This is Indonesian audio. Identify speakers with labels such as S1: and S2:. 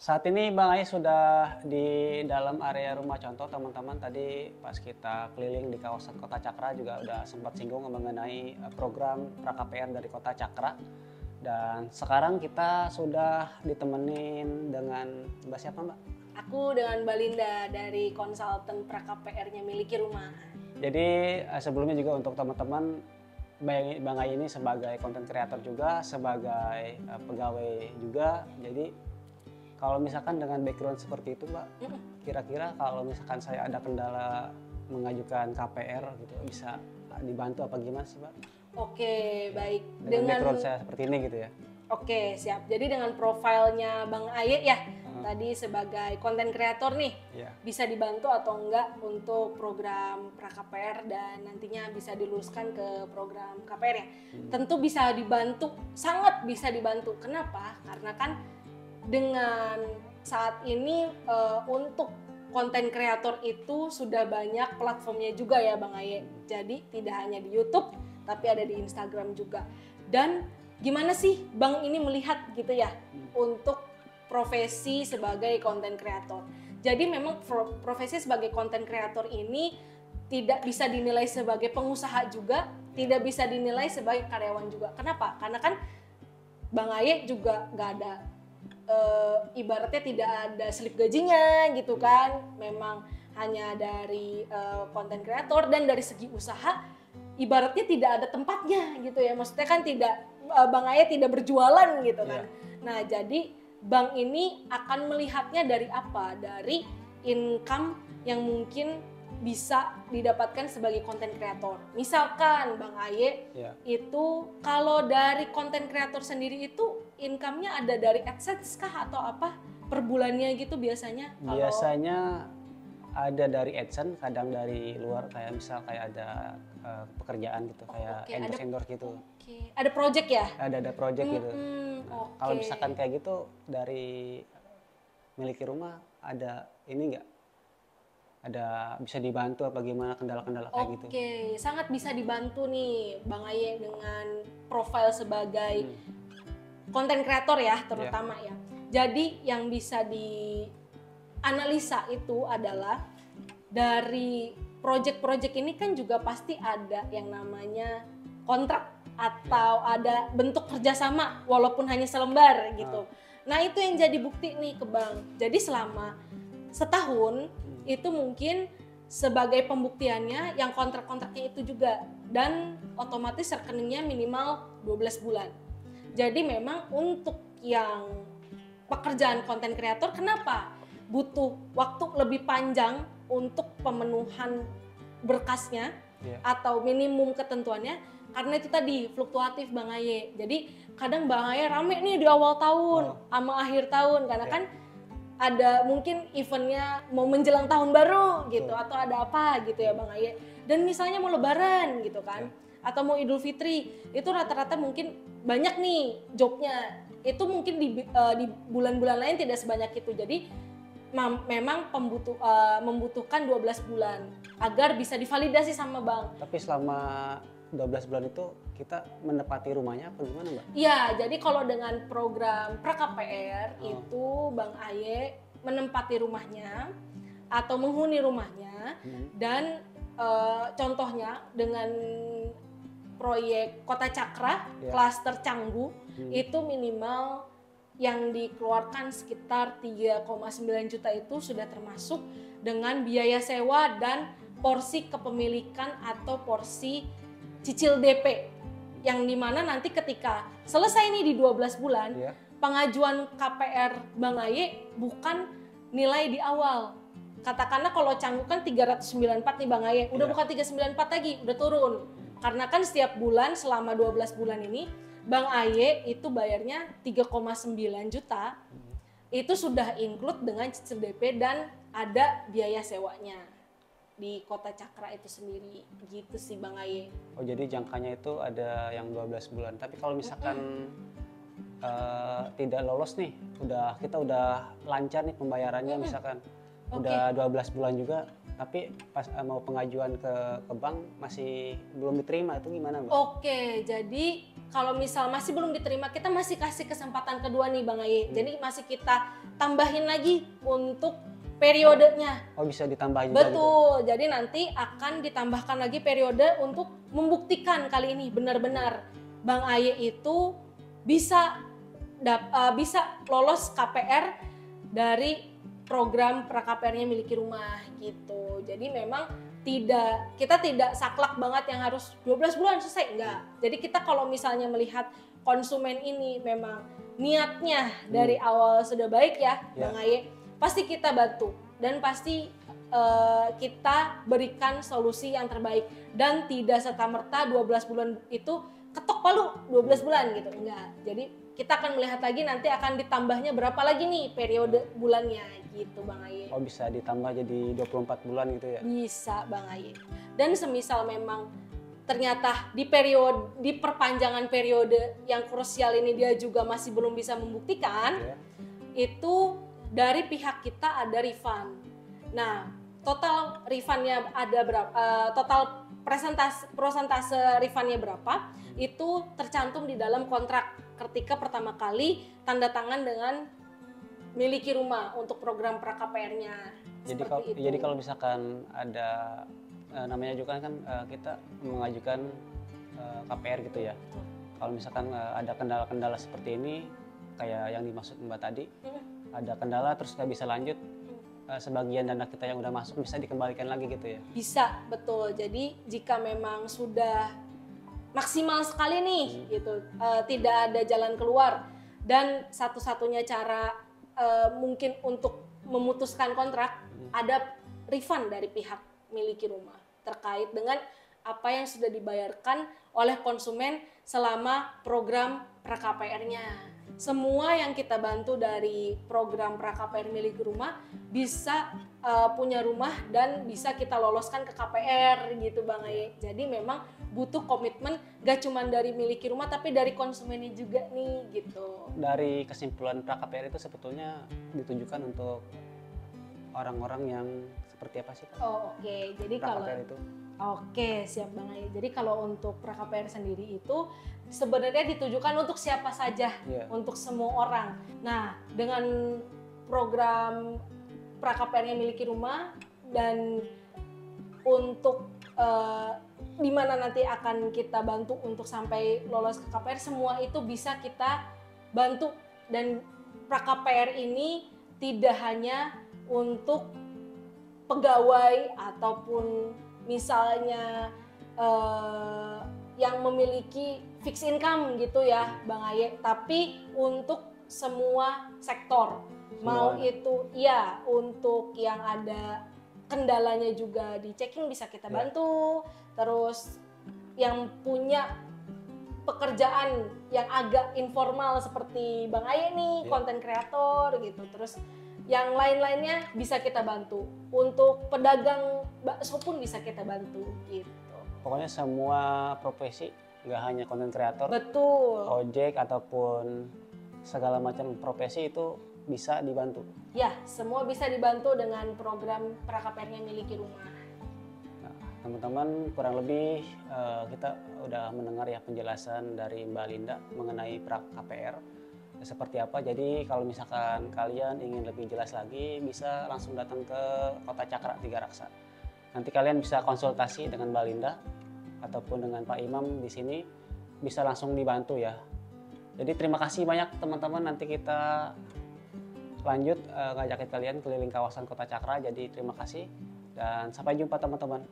S1: Saat ini Bang Ais sudah di dalam area rumah contoh teman-teman. Tadi pas kita keliling di kawasan Kota Cakra juga udah sempat singgung mengenai program pra-KPR dari Kota Cakra. Dan sekarang kita sudah ditemenin dengan Mbak siapa Mbak?
S2: Aku dengan Mbak Linda dari konsultan pra-KPR-nya Miliki Rumah.
S1: Jadi sebelumnya juga untuk teman-teman, Bang Ais ini sebagai content creator juga, sebagai pegawai juga. Jadi kalau misalkan dengan background seperti itu Mbak, kira-kira kalau misalkan saya ada kendala mengajukan KPR gitu, bisa dibantu apa gimana sih Mbak?
S2: Oke, baik.
S1: Dengan background saya seperti ini gitu ya.
S2: Oke, siap. Jadi dengan profilnya Bang Aye ya, tadi sebagai konten kreator nih, bisa dibantu atau enggak untuk program pra-KPR dan nantinya bisa diluruskan ke program KPR ya. Tentu bisa dibantu, sangat bisa dibantu. Kenapa? Karena kan dengan saat ini untuk konten kreator itu sudah banyak platformnya juga ya Bang Aye. Jadi tidak hanya di YouTube tapi ada di Instagram juga. Dan gimana sih Bang ini melihat gitu ya untuk profesi sebagai konten kreator. Jadi memang profesi sebagai konten kreator ini tidak bisa dinilai sebagai pengusaha juga, tidak bisa dinilai sebagai karyawan juga. Kenapa? Karena kan Bang Aye juga nggak ada ibaratnya tidak ada slip gajinya gitu kan, memang hanya dari konten kreator. Dan dari segi usaha ibaratnya tidak ada tempatnya gitu ya, maksudnya kan tidak Bang Aye tidak berjualan gitu kan. Nah jadi Bang ini akan melihatnya dari apa? Dari income yang mungkin bisa didapatkan sebagai konten kreator. Misalkan Bang Aye itu kalau dari konten kreator sendiri itu income-nya ada dari AdSense kah atau apa per bulannya gitu biasanya?
S1: Biasanya ada dari AdSense, kadang dari luar kayak misal kayak ada pekerjaan gitu, kayak endorse gitu.
S2: Ada project ya?
S1: Ada project gitu. Kalau misalkan kayak gitu dari Miliki Rumah ada ini enggak? Ada bisa dibantu apa gimana kendala-kendala kayak gitu?
S2: Oke, sangat bisa dibantu nih Bang Aye dengan profil sebagai konten kreator ya terutama ya. Jadi yang bisa dianalisa itu adalah dari project-project ini kan juga pasti ada yang namanya kontrak atau ada bentuk kerjasama walaupun hanya selembar gitu. Nah itu yang jadi bukti nih ke Bang. Jadi selama setahun itu mungkin sebagai pembuktiannya yang kontrak-kontraknya itu juga, dan otomatis rekeningnya minimal 12 bulan. Jadi memang untuk yang pekerjaan konten kreator kenapa butuh waktu lebih panjang untuk pemenuhan berkasnya atau minimum ketentuannya, karena itu tadi fluktuatif Bang Aye. Jadi kadang Bang Aye rame nih di awal tahun sama akhir tahun karena kan ada mungkin eventnya mau menjelang tahun baru gitu atau ada apa gitu ya Bang Aye. Dan misalnya mau lebaran gitu kan atau mau Idul Fitri, itu rata-rata mungkin banyak nih jobnya. Itu mungkin di bulan-bulan lain tidak sebanyak itu. Jadi memang membutuhkan 12 bulan agar bisa divalidasi sama bank.
S1: Tapi selama 12 bulan itu kita menepati rumahnya apa gimana Mbak?
S2: Iya, jadi kalau dengan program pra-KPR itu Bang Aye menempati rumahnya atau menghuni rumahnya dan contohnya dengan proyek Kota Cakra, klaster Canggu itu minimal yang dikeluarkan sekitar 3,9 juta itu sudah termasuk dengan biaya sewa dan porsi kepemilikan atau porsi cicil DP, yang dimana nanti ketika selesai nih di 12 bulan pengajuan KPR Bang Aye bukan nilai di awal. Katakanlah kalau Canggu kan 394 nih Bang Aye, udah bukan 394 lagi, udah turun. Karena kan setiap bulan selama 12 bulan ini Bang Aye itu bayarnya 3,9 juta. Itu sudah include dengan cicil DP dan ada biaya sewanya di Kota Cakra itu sendiri gitu sih Bang Aye.
S1: Oh jadi jangkanya itu ada yang 12 bulan. Tapi kalau misalkan tidak lolos nih, kita udah lancar nih pembayarannya misalkan udah 12 bulan juga, tapi pas mau pengajuan ke bank masih belum diterima, itu gimana Mbak?
S2: Oke, jadi kalau misal masih belum diterima, kita masih kasih kesempatan kedua nih Bang Aye. Jadi masih kita tambahin lagi untuk periodenya.
S1: Oh, bisa ditambah juga.
S2: Betul, gitu. Jadi nanti akan ditambahkan lagi periode untuk membuktikan kali ini benar-benar Bang Aye itu bisa lolos KPR dari program pra-KPR-nya Miliki Rumah gitu. Jadi memang kita tidak saklek banget yang harus 12 bulan selesai, enggak. Jadi kita kalau misalnya melihat konsumen ini memang niatnya dari awal sudah baik ya, Bang Aye, pasti kita bantu dan pasti kita berikan solusi yang terbaik dan tidak serta-merta 12 bulan itu ketok palu 12 bulan gitu, enggak. Jadi kita akan melihat lagi nanti akan ditambahnya berapa lagi nih periode bulannya gitu Bang Aye.
S1: Oh, bisa ditambah jadi 24 bulan gitu ya?
S2: Bisa Bang Aye. Dan semisal memang ternyata di perpanjangan periode yang krusial ini dia juga masih belum bisa membuktikan, itu dari pihak kita ada refund. Nah, total refundnya ada berapa? Total persentase refundnya berapa? Itu tercantum di dalam kontrak ketika pertama kali tanda tangan dengan Miliki Rumah untuk program pra-KPR-nya.
S1: Jadi kalau misalkan ada namanya juga kan kita mengajukan KPR gitu ya. Kalau misalkan ada kendala-kendala seperti ini kayak yang dimaksud Mbak tadi, ada kendala terus nggak bisa lanjut, sebagian dana kita yang udah masuk bisa dikembalikan lagi gitu ya? Bisa,
S2: betul. Jadi jika memang sudah maksimal sekali nih gitu, tidak ada jalan keluar dan satu-satunya cara mungkin untuk memutuskan kontrak ada refund dari pihak Miliki Rumah terkait dengan apa yang sudah dibayarkan oleh konsumen selama program pra-KPR-nya. Semua yang kita bantu dari program pra-KPR Miliki Rumah bisa punya rumah dan bisa kita loloskan ke KPR gitu Bang Aye. Jadi memang butuh komitmen gak cuma dari Miliki Rumah tapi dari konsumennya juga nih gitu.
S1: Dari kesimpulan pra-KPR itu sebetulnya ditujukan untuk orang-orang yang seperti apa sih Pak?
S2: Oh oke. Jadi kalau
S1: itu?
S2: Oke, siap Bang Aye. Jadi kalau untuk pra-KPR sendiri itu sebenarnya ditujukan untuk siapa saja, untuk semua orang. Nah, dengan program pra-KPR-nya Miliki Rumah dan untuk di mana nanti akan kita bantu untuk sampai lolos ke KPR, semua itu bisa kita bantu. Dan pra-KPR ini tidak hanya untuk pegawai ataupun misalnya yang memiliki fixed income gitu ya Bang Aye, tapi untuk semua sektor. Mau itu ya untuk yang ada kendalanya juga di checking bisa kita bantu. Terus yang punya pekerjaan yang agak informal seperti Bang Aye nih, konten kreator gitu. Terus yang lain-lainnya bisa kita bantu. Untuk pedagang bakso pun bisa kita bantu gitu.
S1: Pokoknya semua profesi, nggak hanya konten kreator.
S2: Betul.
S1: Ojek ataupun segala macam profesi itu bisa dibantu.
S2: Ya, semua bisa dibantu dengan program pra-KPR-nya Miliki Rumah.
S1: Nah, teman-teman, kurang lebih kita udah mendengar ya penjelasan dari Mbak Linda mengenai pra-KPR seperti apa. Jadi kalau misalkan kalian ingin lebih jelas lagi, bisa langsung datang ke Kota Cakra Tiga Raksa. Nanti kalian bisa konsultasi dengan Mbak Linda ataupun dengan Pak Imam di sini, bisa langsung dibantu ya. Jadi terima kasih banyak teman-teman. Nanti kita lanjut ngajakin kalian keliling kawasan Kota Cakra. Jadi terima kasih dan sampai jumpa teman-teman.